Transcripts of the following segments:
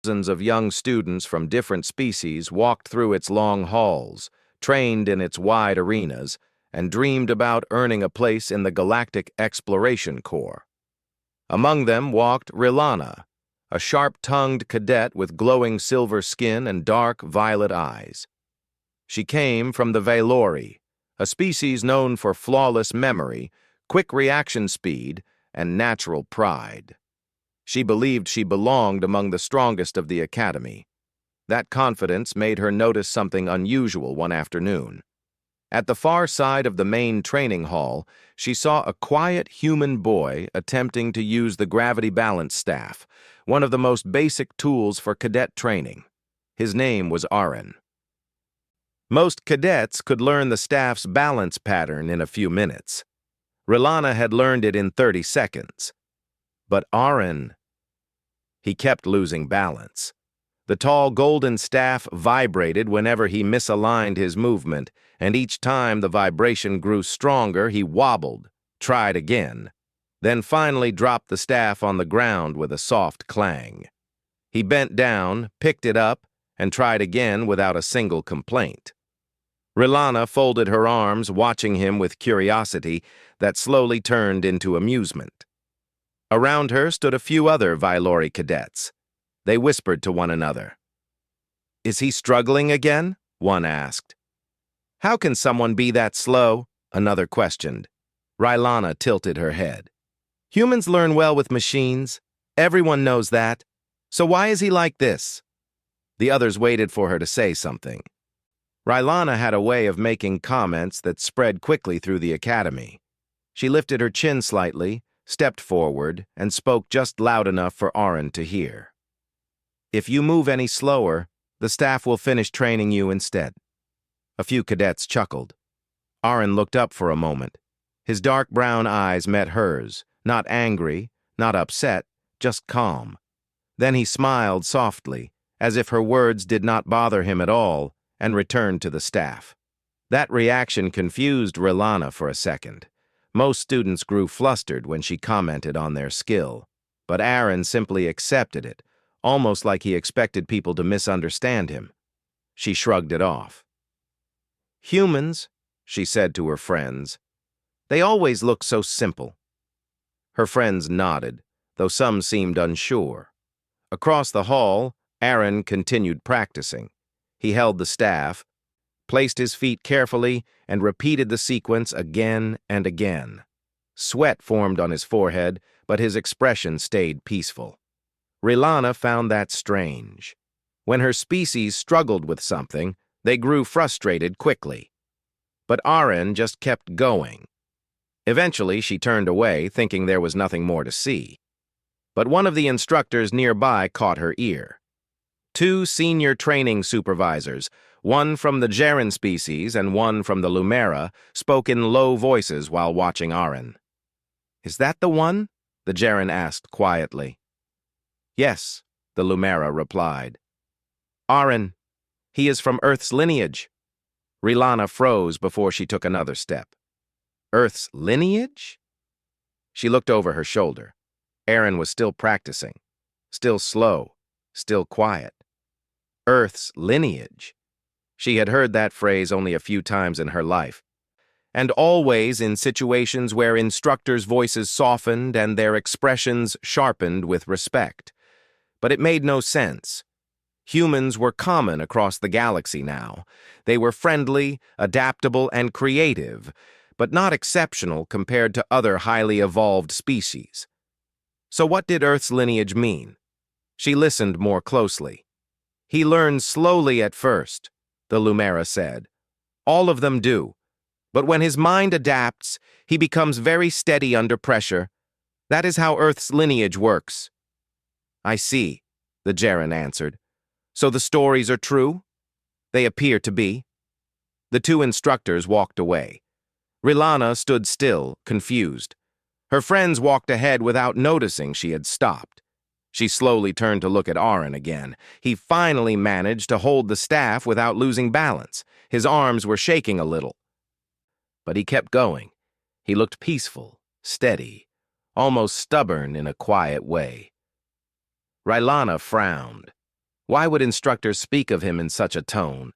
Thousands of young students from different species walked through its long halls, trained in its wide arenas, and dreamed about earning a place in the Galactic Exploration Corps. Among them walked Rylana, a sharp-tongued cadet with glowing silver skin and dark violet eyes. She came from the Valori, a species known for flawless memory, quick reaction speed, and natural pride. She believed she belonged among the strongest of the Academy. That confidence made her notice something unusual one afternoon. At the far side of the main training hall, she saw a quiet human boy attempting to use the gravity balance staff, one of the most basic tools for cadet training. His name was Aaron. Most cadets could learn the staff's balance pattern in a few minutes. Rylana had learned it in 30 seconds. But Aaron, he kept losing balance. The tall golden staff vibrated whenever he misaligned his movement, and each time the vibration grew stronger, he wobbled, tried again, then finally dropped the staff on the ground with a soft clang. He bent down, picked it up, and tried again without a single complaint. Rylana folded her arms, watching him with curiosity that slowly turned into amusement. Around her stood a few other Valori cadets. They whispered to one another. "Is he struggling again?" one asked. "How can someone be that slow?" another questioned. Rylana tilted her head. "Humans learn well with machines. Everyone knows that. So why is he like this?" The others waited for her to say something. Rylana had a way of making comments that spread quickly through the academy. She lifted her chin slightly, stepped forward, and spoke just loud enough for Aaron to hear. "If you move any slower, the staff will finish training you instead." A few cadets chuckled. Aaron looked up for a moment. His dark brown eyes met hers, not angry, not upset, just calm. Then he smiled softly, as if her words did not bother him at all, and returned to the staff. That reaction confused Rylana for a second. Most students grew flustered when she commented on their skill, but Aaron simply accepted it, almost like he expected people to misunderstand him. She shrugged it off. "Humans," she said to her friends, "they always look so simple." Her friends nodded, though some seemed unsure. Across the hall, Aaron continued practicing. He held the staff, placed his feet carefully, and repeated the sequence again and again. Sweat formed on his forehead, but his expression stayed peaceful. Rylana found that strange. When her species struggled with something, they grew frustrated quickly. But Aaron just kept going. Eventually, she turned away, thinking there was nothing more to see. But one of the instructors nearby caught her ear. Two senior training supervisors, one from the Jaren species and one from the Lumera, spoke in low voices while watching Aaron. "Is that the one?" the Jaren asked quietly. "Yes," the Lumera replied. "Aaron, he is from Earth's lineage." Rylana froze before she took another step. "Earth's lineage?" She looked over her shoulder. Aaron was still practicing, still slow, still quiet. Earth's lineage. She had heard that phrase only a few times in her life, and always in situations where instructors' voices softened and their expressions sharpened with respect. But it made no sense. Humans were common across the galaxy now. They were friendly, adaptable, and creative, but not exceptional compared to other highly evolved species. So what did Earth's lineage mean? She listened more closely. "He learns slowly at first," the Lumera said. "All of them do. But when his mind adapts, he becomes very steady under pressure. That is how Earth's lineage works." "I see," the Jaren answered. "So the stories are true?" "They appear to be." The two instructors walked away. Rylana stood still, confused. Her friends walked ahead without noticing she had stopped. She slowly turned to look at Aaron again. He finally managed to hold the staff without losing balance. His arms were shaking a little. But he kept going. He looked peaceful, steady, almost stubborn in a quiet way. Rylana frowned. Why would instructors speak of him in such a tone?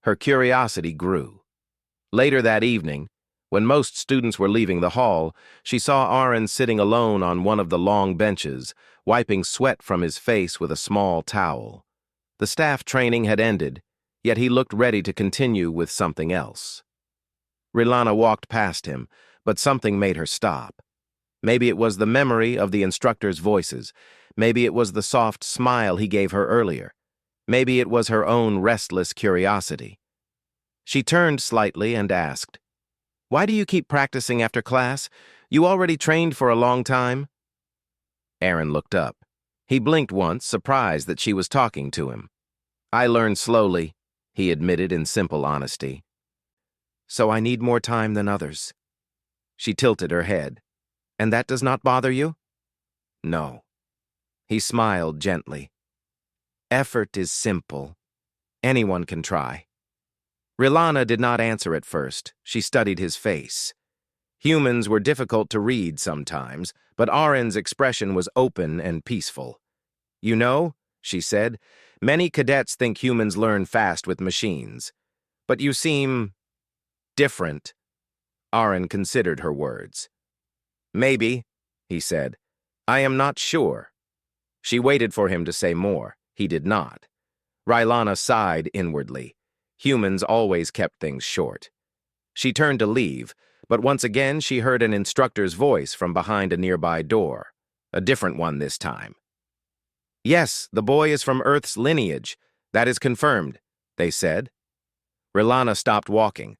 Her curiosity grew. Later that evening, when most students were leaving the hall, she saw Aaron sitting alone on one of the long benches, wiping sweat from his face with a small towel. The staff training had ended, yet he looked ready to continue with something else. Rilana walked past him, but something made her stop. Maybe it was the memory of the instructor's voices. Maybe it was the soft smile he gave her earlier. Maybe it was her own restless curiosity. She turned slightly and asked, "Why do you keep practicing after class? You already trained for a long time?" Aaron looked up. He blinked once, surprised that she was talking to him. "I learn slowly," he admitted in simple honesty. "So I need more time than others." She tilted her head. "And that does not bother you?" "No." He smiled gently. "Effort is simple. Anyone can try." Rilana did not answer at first. She studied his face. Humans were difficult to read sometimes, but Aaron's expression was open and peaceful. "You know," she said, "many cadets think humans learn fast with machines. But you seem different." Aaron considered her words. "Maybe," he said. "I am not sure." She waited for him to say more. He did not. Rilana sighed inwardly. Humans always kept things short. She turned to leave, but once again she heard an instructor's voice from behind a nearby door. A different one this time. "Yes, the boy is from Earth's lineage. That is confirmed," they said. Rilana stopped walking.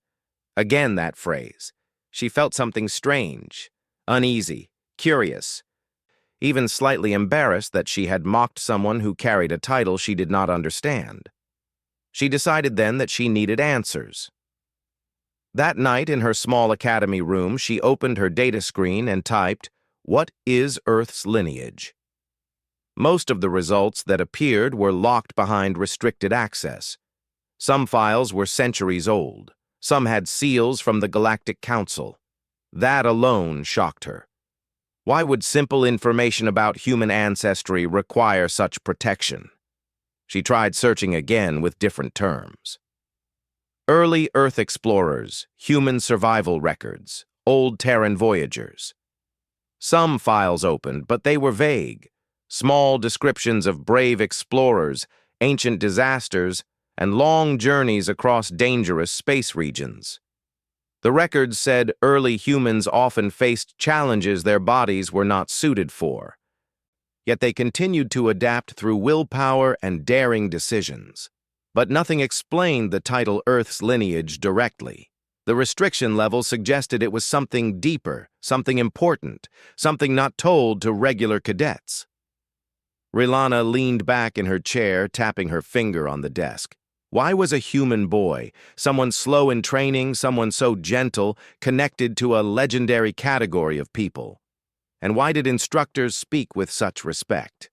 Again that phrase. She felt something strange, uneasy, curious, even slightly embarrassed that she had mocked someone who carried a title she did not understand. She decided then that she needed answers. That night in her small academy room, she opened her data screen and typed, "What is Earth's lineage?" Most of the results that appeared were locked behind restricted access. Some files were centuries old. Some had seals from the Galactic Council. That alone shocked her. Why would simple information about human ancestry require such protection? She tried searching again with different terms. Early Earth explorers, human survival records, old Terran voyagers. Some files opened, but they were vague. Small descriptions of brave explorers, ancient disasters, and long journeys across dangerous space regions. The records said early humans often faced challenges their bodies were not suited for. Yet they continued to adapt through willpower and daring decisions. But nothing explained the title Earth's lineage directly. The restriction level suggested it was something deeper, something important, something not told to regular cadets. Rilana leaned back in her chair, tapping her finger on the desk. Why was a human boy, someone slow in training, someone so gentle, connected to a legendary category of people? And why did instructors speak with such respect?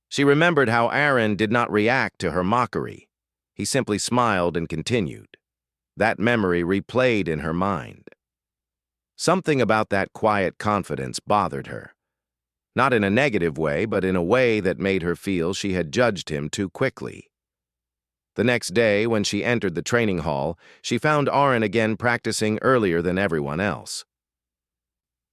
She remembered how Aaron did not react to her mockery. He simply smiled and continued. That memory replayed in her mind. Something about that quiet confidence bothered her. Not in a negative way, but in a way that made her feel she had judged him too quickly. The next day, when she entered the training hall, she found Aaron again practicing earlier than everyone else.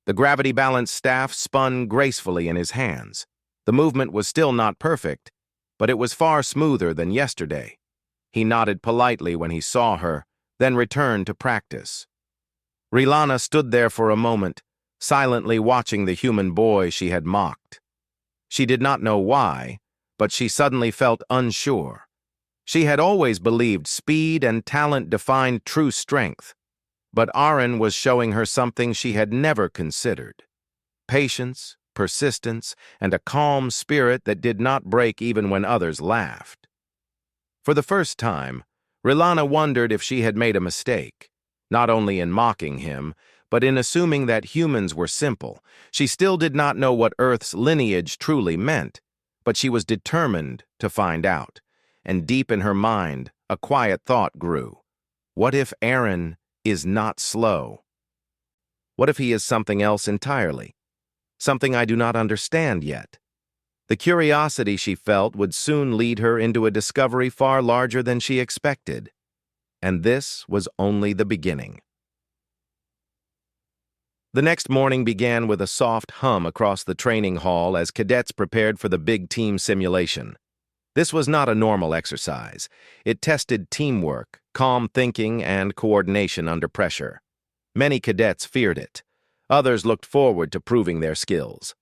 The gravity-balanced staff spun gracefully in his hands. The movement was still not perfect, but it was far smoother than yesterday. He nodded politely when he saw her, then returned to practice. Rilana stood there for a moment, silently watching the human boy she had mocked. She did not know why, but she suddenly felt unsure. She had always believed speed and talent defined true strength, but Aaron was showing her something she had never considered. Patience, persistence, and a calm spirit that did not break even when others laughed. For the first time, Rilana wondered if she had made a mistake, not only in mocking him, but in assuming that humans were simple. She still did not know what Earth's lineage truly meant, but she was determined to find out. And deep in her mind, a quiet thought grew. What if Aaron is not slow? What if he is something else entirely? Something I do not understand yet? The curiosity she felt would soon lead her into a discovery far larger than she expected. And this was only the beginning. The next morning began with a soft hum across the training hall as cadets prepared for the big team simulation. This was not a normal exercise. It tested teamwork, calm thinking, and coordination under pressure. Many cadets feared it. Others looked forward to proving their skills.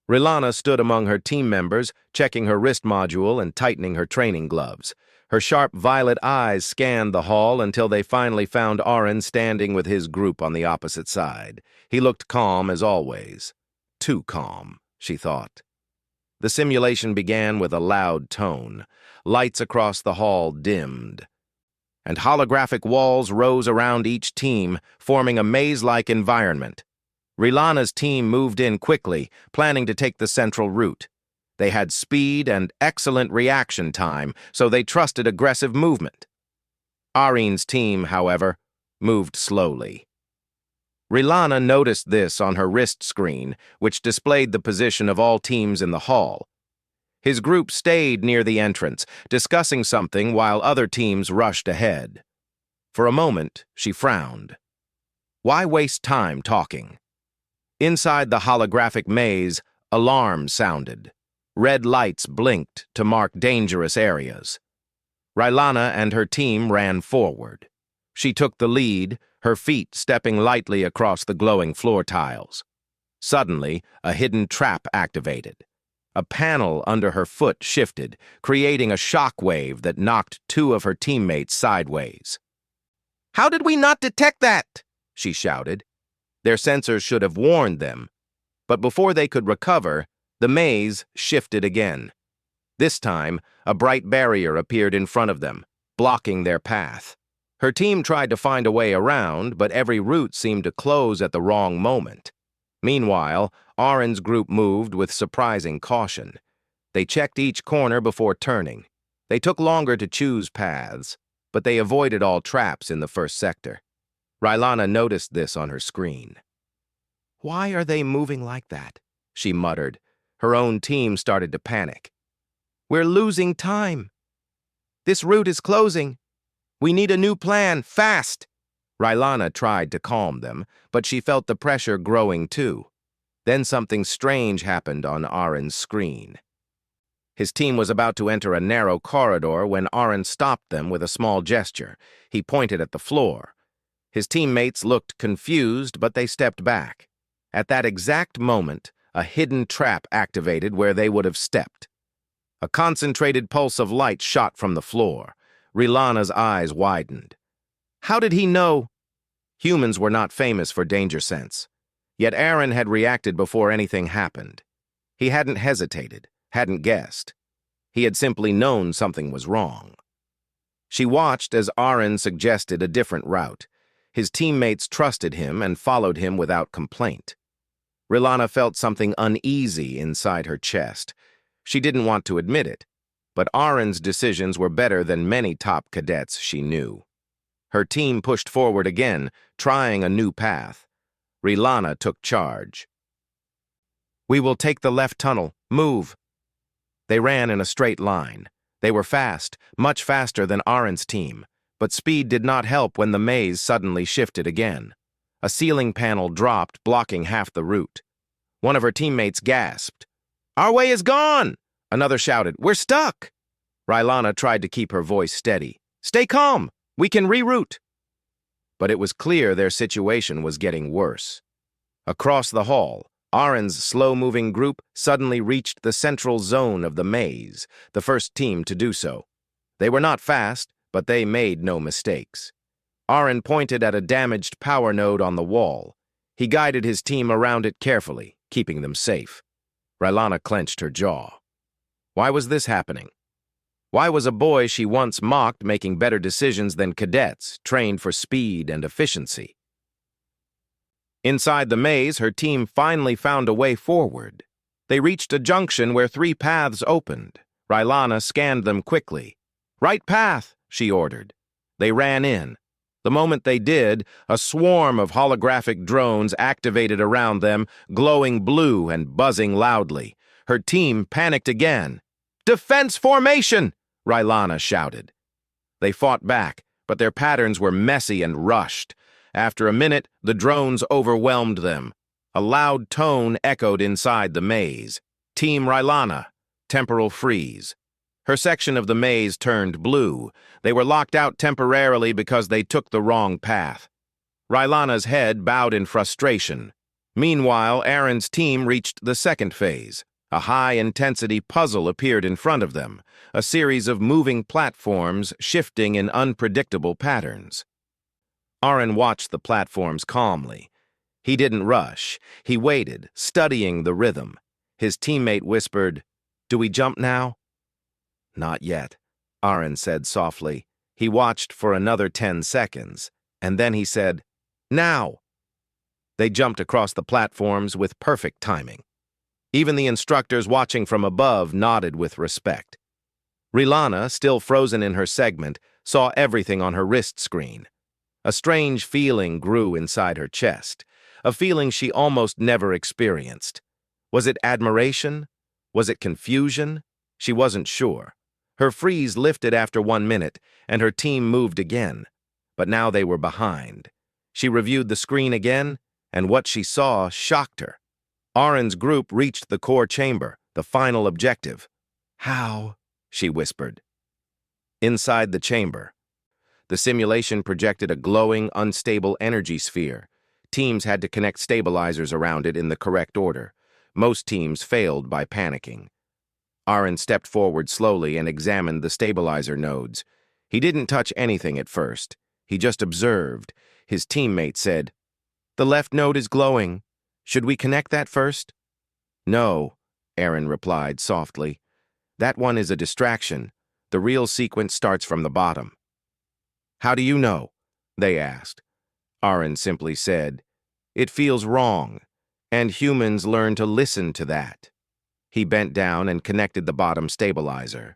R'Ellana stood among her team members, checking her wrist module and tightening her training gloves. Her sharp violet eyes scanned the hall until they finally found Arin standing with his group on the opposite side. He looked calm as always. Too calm, she thought. The simulation began with a loud tone. Lights across the hall dimmed, and holographic walls rose around each team, forming a maze-like environment. R'Ellana's team moved in quickly, planning to take the central route. They had speed and excellent reaction time, so they trusted aggressive movement. Arin's team, however, moved slowly. R'Ellana noticed this on her wrist screen, which displayed the position of all teams in the hall. His group stayed near the entrance, discussing something while other teams rushed ahead. For a moment, she frowned. Why waste time talking? Inside the holographic maze, alarms sounded. Red lights blinked to mark dangerous areas. R'Ellana and her team ran forward. She took the lead, her feet stepping lightly across the glowing floor tiles. Suddenly, a hidden trap activated. A panel under her foot shifted, creating a shock wave that knocked two of her teammates sideways. "How did we not detect that?" she shouted. Their sensors should have warned them. But before they could recover, the maze shifted again. This time, a bright barrier appeared in front of them, blocking their path. Her team tried to find a way around, but every route seemed to close at the wrong moment. Meanwhile, Arin's group moved with surprising caution. They checked each corner before turning. They took longer to choose paths, but they avoided all traps in the first sector. R'Ellana noticed this on her screen. "Why are they moving like that?" she muttered. Her own team started to panic. "We're losing time. This route is closing. We need a new plan, fast!" R'Ellana tried to calm them, but she felt the pressure growing too. Then something strange happened on Arin's screen. His team was about to enter a narrow corridor when Arin stopped them with a small gesture. He pointed at the floor. His teammates looked confused, but they stepped back. At that exact moment, a hidden trap activated where they would have stepped. A concentrated pulse of light shot from the floor. R'Ellana's eyes widened. How did he know? Humans were not famous for danger sense. Yet Arin had reacted before anything happened. He hadn't hesitated, hadn't guessed. He had simply known something was wrong. She watched as Arin suggested a different route. His teammates trusted him and followed him without complaint. R'Ellana felt something uneasy inside her chest. She didn't want to admit it, but Arin's decisions were better than many top cadets she knew. Her team pushed forward again, trying a new path. R'Ellana took charge. "We will take the left tunnel. Move." They ran in a straight line. They were fast, much faster than Arin's team, but speed did not help when the maze suddenly shifted again. A ceiling panel dropped, blocking half the route. One of her teammates gasped. "Our way is gone!" Another shouted, "We're stuck!" R'Ellana tried to keep her voice steady. "Stay calm! We can reroute!" But it was clear their situation was getting worse. Across the hall, Arin's slow-moving group suddenly reached the central zone of the maze, the first team to do so. They were not fast, but they made no mistakes. Arin pointed at a damaged power node on the wall. He guided his team around it carefully, keeping them safe. R'Ellana clenched her jaw. Why was this happening? Why was a boy she once mocked making better decisions than cadets, trained for speed and efficiency? Inside the maze, her team finally found a way forward. They reached a junction where 3 paths opened. R'Ellana scanned them quickly. "Right path," she ordered. They ran in. The moment they did, a swarm of holographic drones activated around them, glowing blue and buzzing loudly. Her team panicked again. "Defense formation!" Rylana shouted. They fought back, but their patterns were messy and rushed. After a minute, the drones overwhelmed them. A loud tone echoed inside the maze. "Team Rylana, temporal freeze." Her section of the maze turned blue. They were locked out temporarily because they took the wrong path. Rylana's head bowed in frustration. Meanwhile, Aaron's team reached the second phase. A high-intensity puzzle appeared in front of them, a series of moving platforms shifting in unpredictable patterns. Aaron watched the platforms calmly. He didn't rush. He waited, studying the rhythm. His teammate whispered, "Do we jump now?" "Not yet," Aaron said softly. He watched for another 10 seconds, and then he said, "Now!" They jumped across the platforms with perfect timing. Even the instructors watching from above nodded with respect. Rylana, still frozen in her segment, saw everything on her wrist screen. A strange feeling grew inside her chest, a feeling she almost never experienced. Was it admiration? Was it confusion? She wasn't sure. Her freeze lifted after 1 minute, and her team moved again. But now they were behind. She reviewed the screen again, and what she saw shocked her. Aaron's group reached the core chamber, the final objective. "How?" she whispered. Inside the chamber, the simulation projected a glowing, unstable energy sphere. Teams had to connect stabilizers around it in the correct order. Most teams failed by panicking. Aaron stepped forward slowly and examined the stabilizer nodes. He didn't touch anything at first. He just observed. His teammate said, "The left node is glowing. Should we connect that first?" "No," Aaron replied softly. "That one is a distraction. The real sequence starts from the bottom." "How do you know?" they asked. Aaron simply said, "It feels wrong, and humans learn to listen to that." He bent down and connected the bottom stabilizer.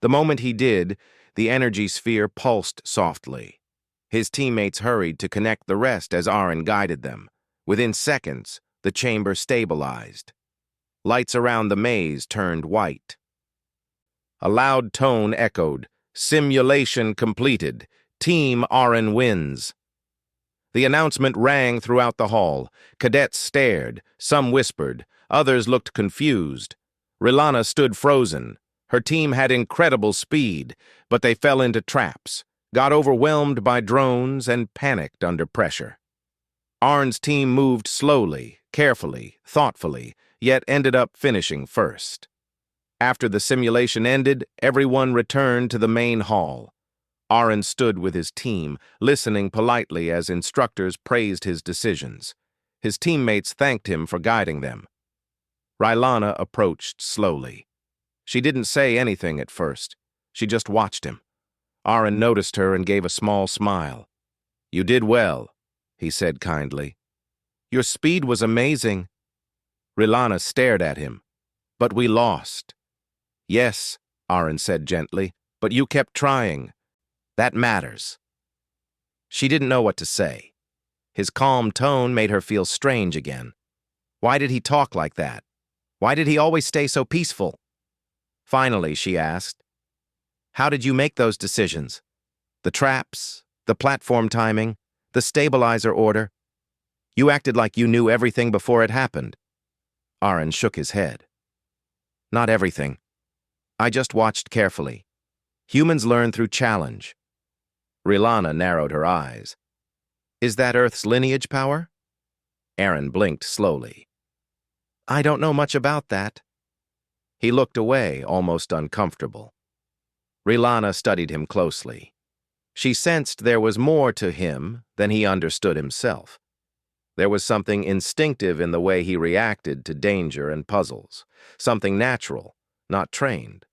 The moment he did, the energy sphere pulsed softly. His teammates hurried to connect the rest as Aaron guided them. Within seconds, the chamber stabilized. Lights around the maze turned white. A loud tone echoed, "Simulation completed. Team Aaron wins." The announcement rang throughout the hall. Cadets stared. Some whispered. Others looked confused. Rylana stood frozen. Her team had incredible speed, but they fell into traps, got overwhelmed by drones, and panicked under pressure. Aaron's team moved slowly, carefully, thoughtfully, yet ended up finishing first. After the simulation ended, everyone returned to the main hall. Aaron stood with his team, listening politely as instructors praised his decisions. His teammates thanked him for guiding them. Rylana approached slowly. She didn't say anything at first. She just watched him. Aaron noticed her and gave a small smile. "You did well," he said kindly. "Your speed was amazing." Rylana stared at him. "But we lost." "Yes," Aaron said gently, "but you kept trying. That matters." She didn't know what to say. His calm tone made her feel strange again. Why did he talk like that? Why did he always stay so peaceful? Finally, she asked, "How did you make those decisions? The traps, the platform timing, the stabilizer order? You acted like you knew everything before it happened." Aaron shook his head. "Not everything. I just watched carefully. Humans learn through challenge." Rylana narrowed her eyes. "Is that Earth's lineage power?" Aaron blinked slowly. "I don't know much about that." He looked away, almost uncomfortable. Rylana studied him closely. She sensed there was more to him than he understood himself. There was something instinctive in the way he reacted to danger and puzzles, something natural, not trained,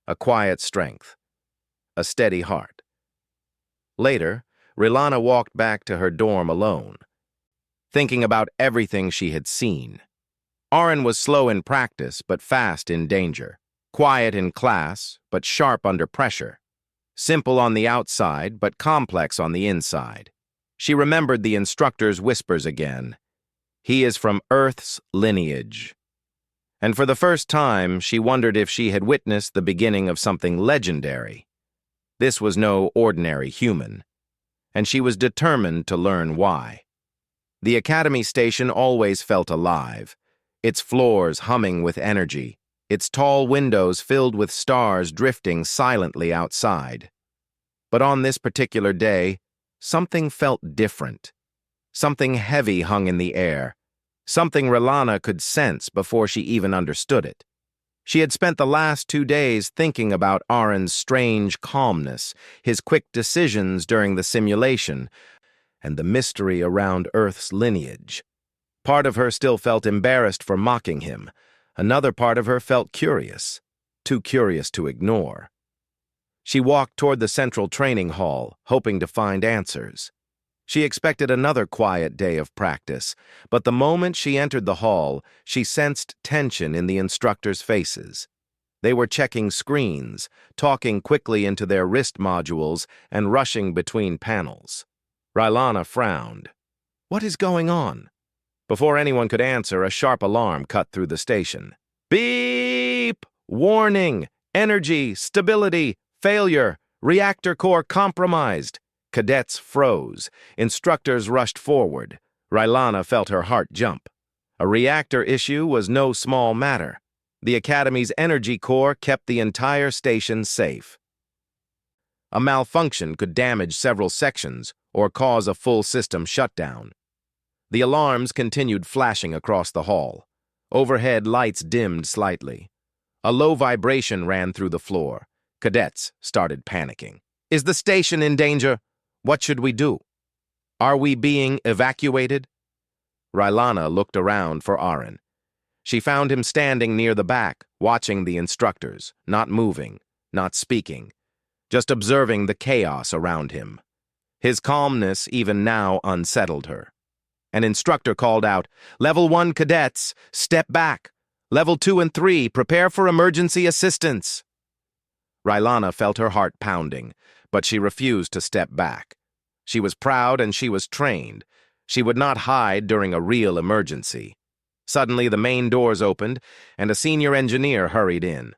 a quiet strength, a steady heart. Later, Rylana walked back to her dorm alone, thinking about everything she had seen. Aaron was slow in practice, but fast in danger. Quiet in class, but sharp under pressure. Simple on the outside, but complex on the inside. She remembered the instructor's whispers again. "He is from Earth's lineage." And for the first time, she wondered if she had witnessed the beginning of something legendary. This was no ordinary human, and she was determined to learn why. The Academy station always felt alive, its floors humming with energy, its tall windows filled with stars drifting silently outside. But on this particular day, something felt different. Something heavy hung in the air, something R'Ellana could sense before she even understood it. She had spent the last 2 days thinking about Arin's strange calmness, his quick decisions during the simulation, and the mystery around Earth's lineage. Part of her still felt embarrassed for mocking him. Another part of her felt curious, too curious to ignore. She walked toward the central training hall, hoping to find answers. She expected another quiet day of practice, but the moment she entered the hall, she sensed tension in the instructors' faces. They were checking screens, talking quickly into their wrist modules, and rushing between panels. R'Ellana frowned. What is going on? Before anyone could answer, a sharp alarm cut through the station. Beep! Warning! Energy, stability, failure, reactor core compromised. Cadets froze. Instructors rushed forward. R'Ellana felt her heart jump. A reactor issue was no small matter. The Academy's energy core kept the entire station safe. A malfunction could damage several sections or cause a full system shutdown. The alarms continued flashing across the hall. Overhead lights dimmed slightly. A low vibration ran through the floor. Cadets started panicking. Is the station in danger? What should we do? Are we being evacuated? R'Ellana looked around for Arin. She found him standing near the back, watching the instructors, not moving, not speaking, just observing the chaos around him. His calmness even now unsettled her. An instructor called out, "Level 1 cadets, step back. Level 2 and 3, prepare for emergency assistance." R'Ellana felt her heart pounding, but she refused to step back. She was proud and she was trained. She would not hide during a real emergency. Suddenly, the main doors opened, and a senior engineer hurried in.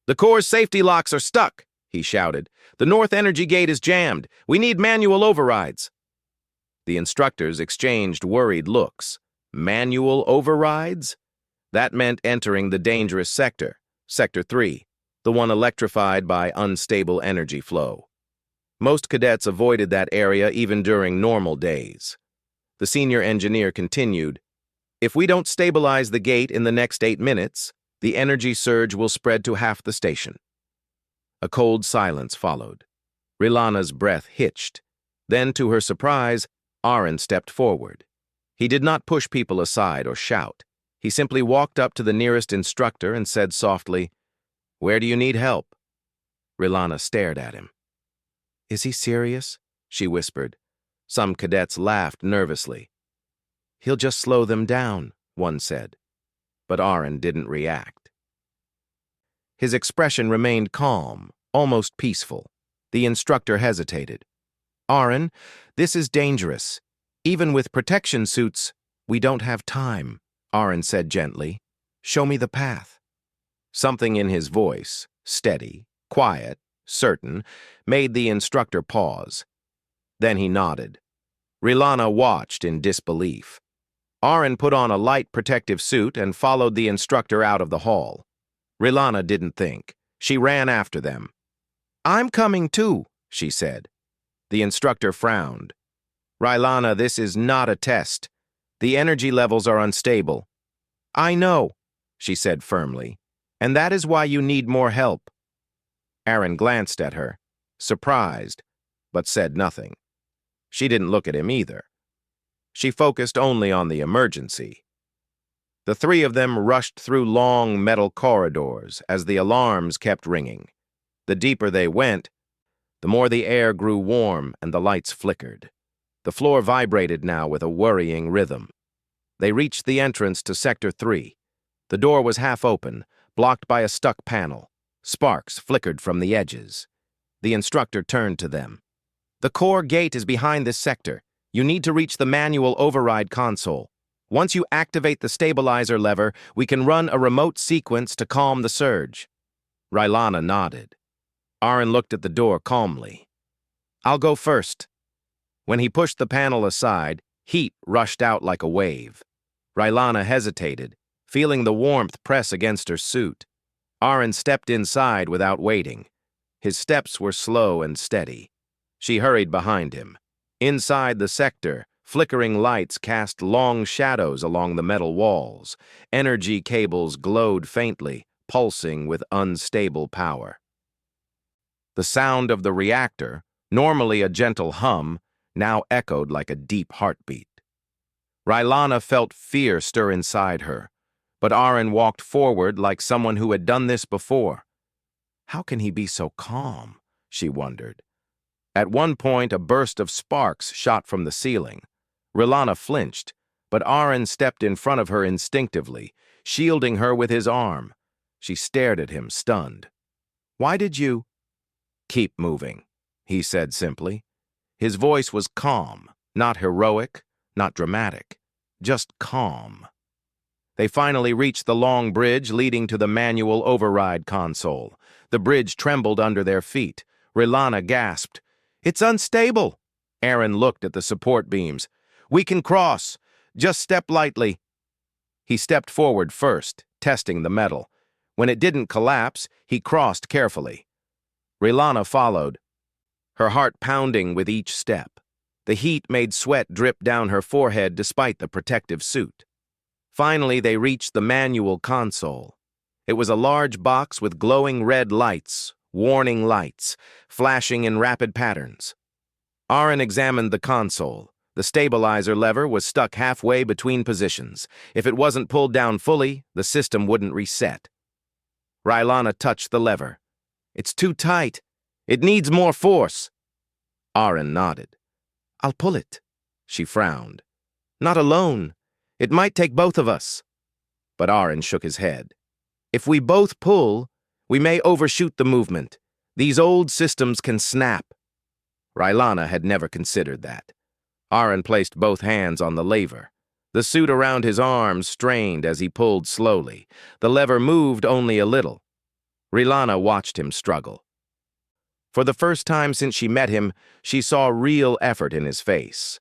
"The core's safety locks are stuck," he shouted. "The north energy gate is jammed. We need manual overrides." The instructors exchanged worried looks. Manual overrides? That meant entering the dangerous sector, Sector 3, the one electrified by unstable energy flow. Most cadets avoided that area even during normal days. The senior engineer continued, "If we don't stabilize the gate in the next 8 minutes, the energy surge will spread to half the station." A cold silence followed. R'Ellana's breath hitched. Then, to her surprise, Arin stepped forward. He did not push people aside or shout. He simply walked up to the nearest instructor and said softly, "Where do you need help?" R'Ellana stared at him. "Is he serious?" she whispered. Some cadets laughed nervously. "He'll just slow them down," one said. But Arin didn't react. His expression remained calm, almost peaceful. The instructor hesitated. "Arin, this is dangerous. Even with protection suits, we don't have time," Arin said gently. "Show me the path." Something in his voice, steady, quiet, certain, made the instructor pause. Then he nodded. R'Ellana watched in disbelief. Arin put on a light protective suit and followed the instructor out of the hall. R'Ellana didn't think. She ran after them. "I'm coming too," she said. The instructor frowned. "R'Ellana, this is not a test. The energy levels are unstable." "I know," she said firmly, "and that is why you need more help." Arin glanced at her, surprised, but said nothing. She didn't look at him either. She focused only on the emergency. The three of them rushed through long metal corridors as the alarms kept ringing. The deeper they went, the more the air grew warm and the lights flickered. The floor vibrated now with a worrying rhythm. They reached the entrance to Sector 3. The door was half open, blocked by a stuck panel. Sparks flickered from the edges. The instructor turned to them. "The core gate is behind this sector. You need to reach the manual override console." Once you activate the stabilizer lever, we can run a remote sequence to calm the surge. Rylana nodded. Aaron looked at the door calmly. I'll go first. When he pushed the panel aside, heat rushed out like a wave. Rylana hesitated, feeling the warmth press against her suit. Aaron stepped inside without waiting. His steps were slow and steady. She hurried behind him. Inside the sector, flickering lights cast long shadows along the metal walls. Energy cables glowed faintly, pulsing with unstable power. The sound of the reactor, normally a gentle hum, now echoed like a deep heartbeat. Rylana felt fear stir inside her, but Aaron walked forward like someone who had done this before. How can he be so calm? She wondered. At one point, a burst of sparks shot from the ceiling. Rylana flinched, but Aaron stepped in front of her instinctively, shielding her with his arm. She stared at him, stunned. Why did you? Keep moving, he said simply. His voice was calm, not heroic, not dramatic, just calm. They finally reached the long bridge leading to the manual override console. The bridge trembled under their feet. Rylana gasped. It's unstable. Aaron looked at the support beams. We can cross. Just step lightly. He stepped forward first, testing the metal. When it didn't collapse, he crossed carefully. Rylana followed, her heart pounding with each step. The heat made sweat drip down her forehead despite the protective suit. Finally, they reached the manual console. It was a large box with glowing red lights, warning lights, flashing in rapid patterns. Aaron examined the console. The stabilizer lever was stuck halfway between positions. If it wasn't pulled down fully, the system wouldn't reset. Rylana touched the lever. It's too tight. It needs more force. Aaron nodded. I'll pull it. She frowned. Not alone. It might take both of us. But Aaron shook his head. If we both pull, we may overshoot the movement. These old systems can snap. Rylana had never considered that. Aaron placed both hands on the lever. The suit around his arms strained as he pulled slowly. The lever moved only a little. Rylana watched him struggle. For the first time since she met him, she saw real effort in his face.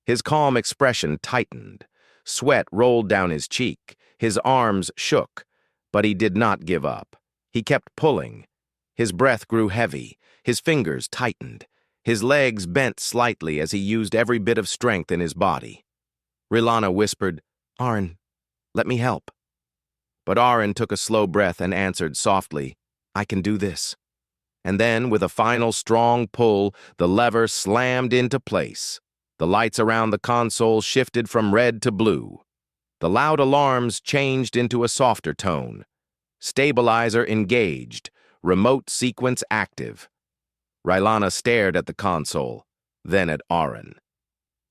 His calm expression tightened. Sweat rolled down his cheek. His arms shook, but he did not give up. He kept pulling. His breath grew heavy. His fingers tightened. His legs bent slightly as he used every bit of strength in his body. Rylana whispered, Aaron, let me help. But Aaron took a slow breath and answered softly, I can do this. And then, with a final strong pull, the lever slammed into place. The lights around the console shifted from red to blue. The loud alarms changed into a softer tone. Stabilizer engaged. Remote sequence active. Rylana stared at the console, then at Aaron.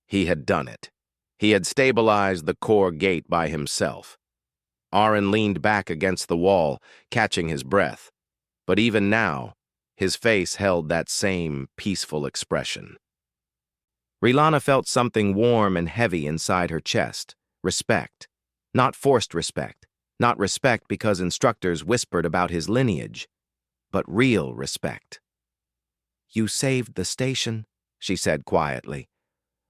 He had done it. He had stabilized the core gate by himself. Aaron leaned back against the wall, catching his breath. But even now, his face held that same peaceful expression. Rylana felt something warm and heavy inside her chest. Respect. Not forced respect. Not respect because instructors whispered about his lineage, but real respect. You saved the station, she said quietly.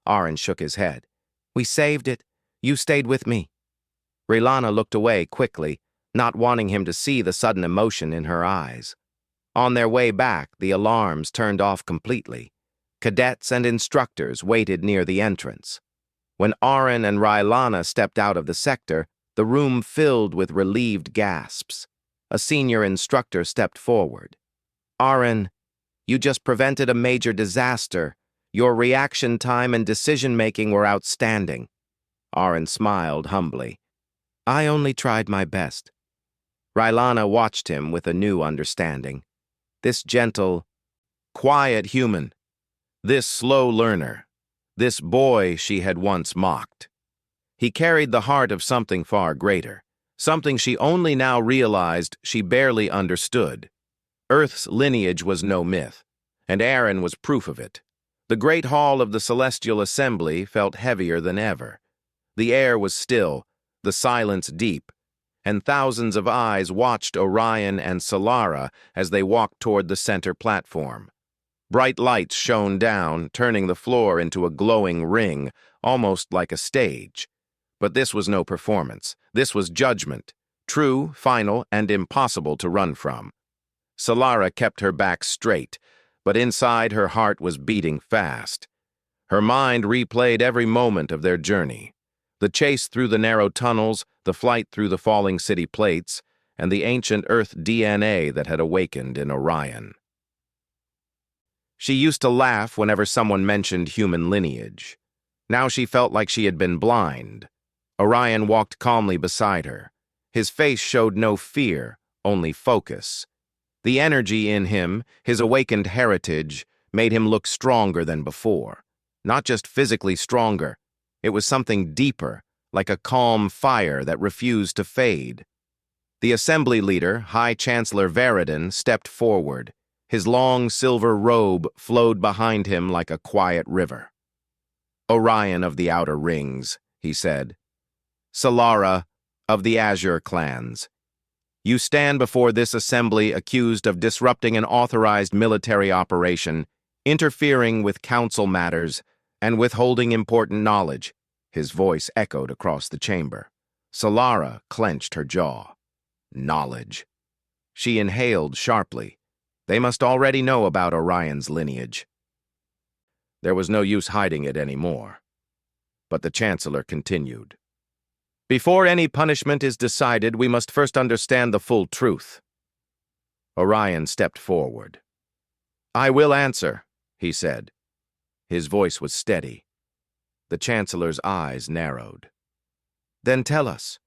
Aaron shook his head. We saved it. You stayed with me. Rylana looked away quickly, not wanting him to see the sudden emotion in her eyes. On their way back, the alarms turned off completely. Cadets and instructors waited near the entrance. When Aaron and Rylana stepped out of the sector, the room filled with relieved gasps. A senior instructor stepped forward. Aaron, you just prevented a major disaster. Your reaction time and decision-making were outstanding. Aaron smiled humbly. I only tried my best. Rylana watched him with a new understanding. This gentle, quiet human. This slow learner. This boy she had once mocked. He carried the heart of something far greater, something she only now realized she barely understood. Earth's lineage was no myth, and Aaron was proof of it. The great hall of the Celestial Assembly felt heavier than ever. The air was still, the silence deep, and thousands of eyes watched Orion and Solara as they walked toward the center platform. Bright lights shone down, turning the floor into a glowing ring, almost like a stage. But this was no performance. This was judgment, true, final, and impossible to run from. Solara kept her back straight, but inside her heart was beating fast. Her mind replayed every moment of their journey. The chase through the narrow tunnels, the flight through the falling city plates, and the ancient Earth DNA that had awakened in Orion. She used to laugh whenever someone mentioned human lineage. Now she felt like she had been blind. Orion walked calmly beside her. His face showed no fear, only focus. The energy in him, his awakened heritage, made him look stronger than before. Not just physically stronger. It was something deeper, like a calm fire that refused to fade. The assembly leader, High Chancellor Veridin, stepped forward. His long silver robe flowed behind him like a quiet river. "Orion of the Outer Rings," he said. "Solara of the Azure clans. You stand before this assembly accused of disrupting an authorized military operation, interfering with council matters, and withholding important knowledge." His voice echoed across the chamber. Solara clenched her jaw. Knowledge. She inhaled sharply. They must already know about Orion's lineage. There was no use hiding it anymore. But the Chancellor continued. "Before any punishment is decided, we must first understand the full truth." Orion stepped forward. "I will answer," he said. His voice was steady. The Chancellor's eyes narrowed. "Then tell us,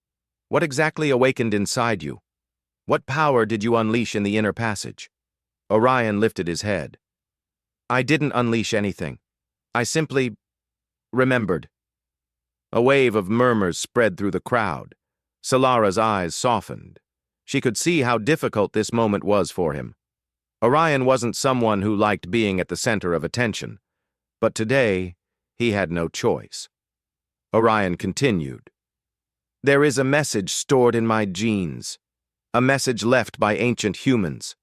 what exactly awakened inside you? What power did you unleash in the inner passage?" Orion lifted his head. "I didn't unleash anything. I simply remembered." A wave of murmurs spread through the crowd. Solara's eyes softened. She could see how difficult this moment was for him. Orion wasn't someone who liked being at the center of attention, but today he had no choice. Orion continued. "There is a message stored in my genes, a message left by ancient humans,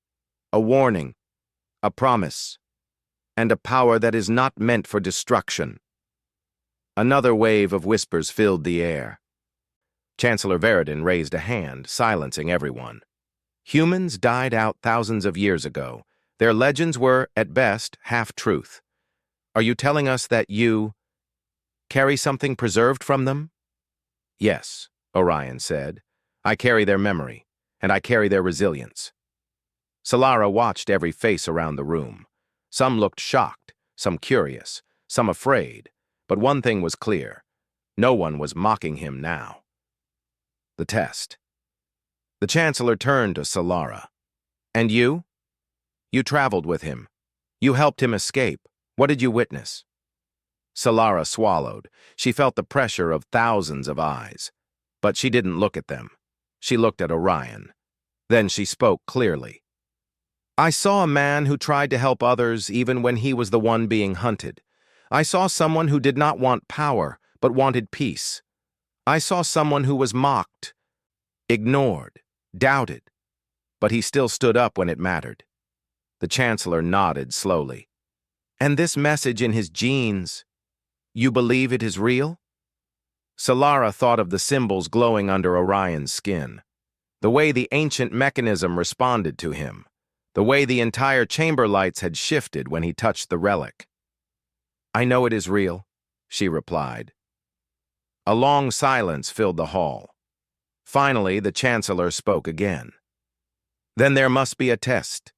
a warning, a promise, and a power that is not meant for destruction." Another wave of whispers filled the air. Chancellor Veridin raised a hand, silencing everyone. Humans died out thousands of years ago. Their legends were, at best, half-truth. Are you telling us that you carry something preserved from them? "Yes," Orion said. "I carry their memory, and I carry their resilience." Solara watched every face around the room. Some looked shocked, some curious, some afraid. But one thing was clear. No one was mocking him now. The test. The Chancellor turned to Solara. "And you? You traveled with him. You helped him escape. What did you witness?" Solara swallowed. She felt the pressure of thousands of eyes. But she didn't look at them. She looked at Orion. Then she spoke clearly. "I saw a man who tried to help others even when he was the one being hunted. I saw someone who did not want power, but wanted peace. I saw someone who was mocked, ignored, doubted, but he still stood up when it mattered." The Chancellor nodded slowly. "And this message in his genes, you believe it is real?" Solara thought of the symbols glowing under Orion's skin, the way the ancient mechanism responded to him, the way the entire chamber lights had shifted when he touched the relic. "I know it is real," she replied. A long silence filled the hall. Finally, the Chancellor spoke again. "Then there must be a test."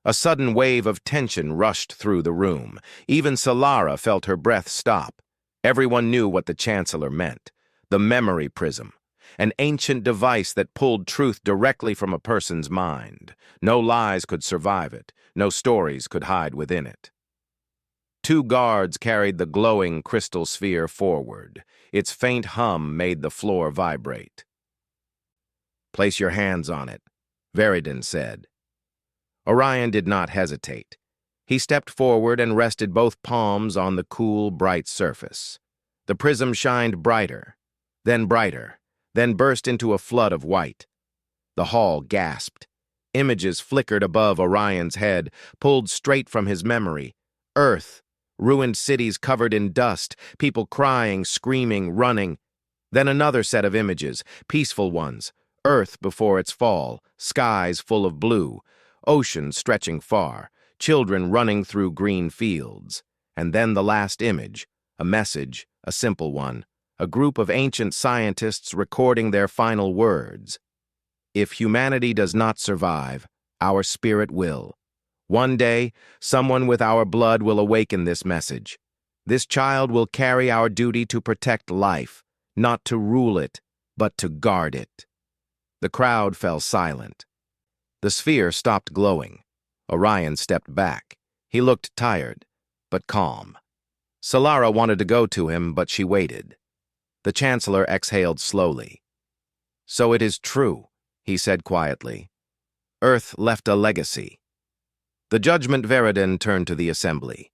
A sudden wave of tension rushed through the room. Even Solara felt her breath stop. Everyone knew what the Chancellor meant. The memory prism. An ancient device that pulled truth directly from a person's mind. No lies could survive it. No stories could hide within it. Two guards carried the glowing crystal sphere forward. Its faint hum made the floor vibrate. "Place your hands on it," Veridin said. Orion did not hesitate. He stepped forward and rested both palms on the cool, bright surface. The prism shined brighter, then burst into a flood of white. The hall gasped. Images flickered above Orion's head, pulled straight from his memory. Earth, ruined cities covered in dust, people crying, screaming, running. Then another set of images, peaceful ones. Earth before its fall, skies full of blue, ocean stretching far, children running through green fields. And then the last image, a message, a simple one, a group of ancient scientists recording their final words. If humanity does not survive, our spirit will. One day, someone with our blood will awaken this message. This child will carry our duty to protect life, not to rule it, but to guard it. The crowd fell silent. The sphere stopped glowing. Orion stepped back. He looked tired, but calm. Solara wanted to go to him, but she waited. The Chancellor exhaled slowly. "So it is true," he said quietly. "Earth left a legacy." The Judgment Veridin turned to the assembly.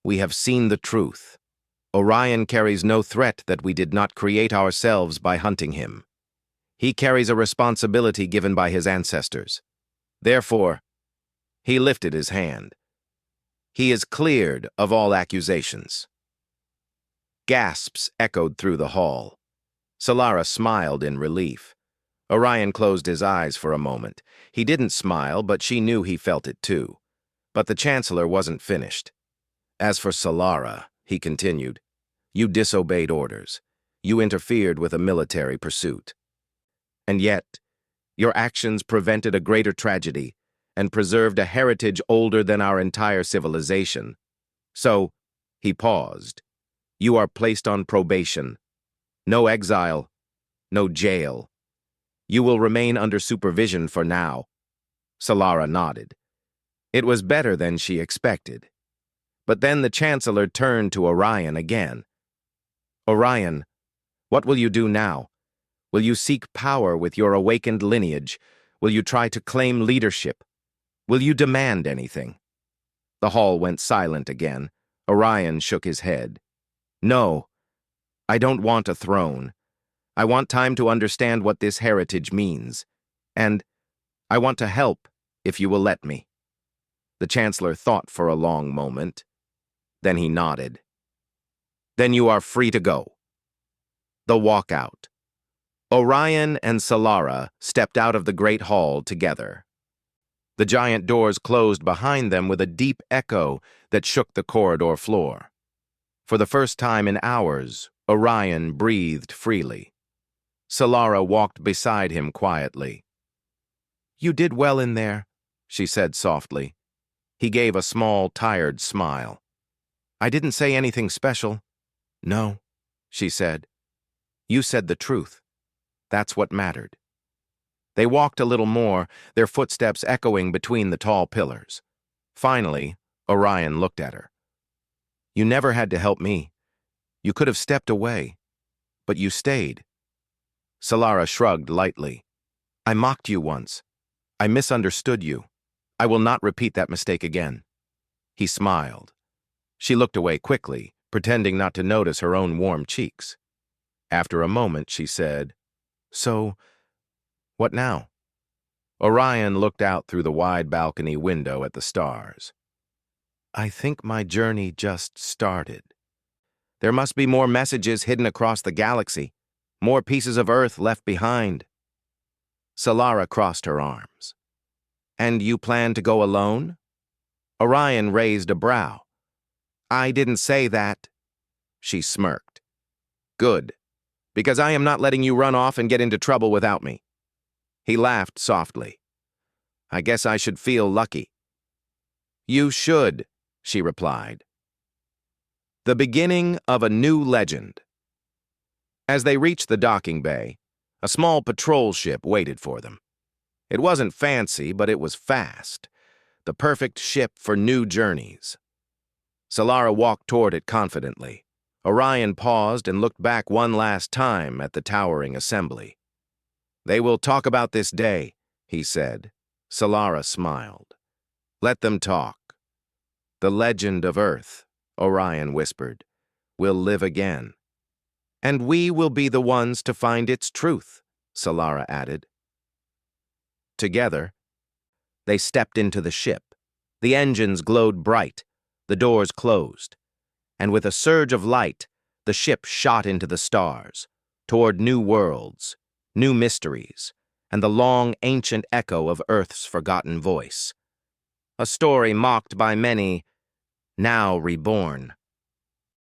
"We have seen the truth. Orion carries no threat that we did not create ourselves by hunting him. He carries a responsibility given by his ancestors. Therefore," he lifted his hand, "he is cleared of all accusations." Gasps echoed through the hall. Solara smiled in relief. Orion closed his eyes for a moment. He didn't smile, but she knew he felt it too. But the Chancellor wasn't finished. "As for Solara," he continued, "you disobeyed orders. You interfered with a military pursuit. And yet, your actions prevented a greater tragedy and preserved a heritage older than our entire civilization. So," he paused, "you are placed on probation. No exile, no jail. You will remain under supervision for now." Solara nodded. It was better than she expected. But then the Chancellor turned to Orion again. "Orion, what will you do now? Will you seek power with your awakened lineage? Will you try to claim leadership? Will you demand anything?" The hall went silent again. Orion shook his head. "No, I don't want a throne. I want time to understand what this heritage means. And I want to help, if you will let me." The Chancellor thought for a long moment. Then he nodded. "Then you are free to go." The walkout. Orion and Solara stepped out of the Great Hall together. The giant doors closed behind them with a deep echo that shook the corridor floor. For the first time in hours, Orion breathed freely. Solara walked beside him quietly. "You did well in there," she said softly. He gave a small, tired smile. "I didn't say anything special." "No," she said. "You said the truth. That's what mattered." They walked a little more, their footsteps echoing between the tall pillars. Finally, Orion looked at her. "You never had to help me. You could have stepped away, but you stayed." Solara shrugged lightly. "I mocked you once. I misunderstood you. I will not repeat that mistake again." He smiled. She looked away quickly, pretending not to notice her own warm cheeks. After a moment, she said, "So, what now?" Orion looked out through the wide balcony window at the stars. "I think my journey just started. There must be more messages hidden across the galaxy, more pieces of Earth left behind." Solara crossed her arms. "And you plan to go alone?" Orion raised a brow. "I didn't say that." She smirked. "Good, because I am not letting you run off and get into trouble without me." He laughed softly. "I guess I should feel lucky." "You should," she replied. The beginning of a new legend. As they reached the docking bay, a small patrol ship waited for them. It wasn't fancy, but it was fast. The perfect ship for new journeys. Solara walked toward it confidently. Orion paused and looked back one last time at the towering assembly. "They will talk about this day," he said. Solara smiled. "Let them talk." "The legend of Earth," Orion whispered, "will live again. And we will be the ones to find its truth, Solara added. Together, they stepped into the ship. The engines glowed bright, the doors closed, and with a surge of light, the ship shot into the stars, toward new worlds, new mysteries, and the long, ancient echo of Earth's forgotten voice. A story mocked by many, now reborn.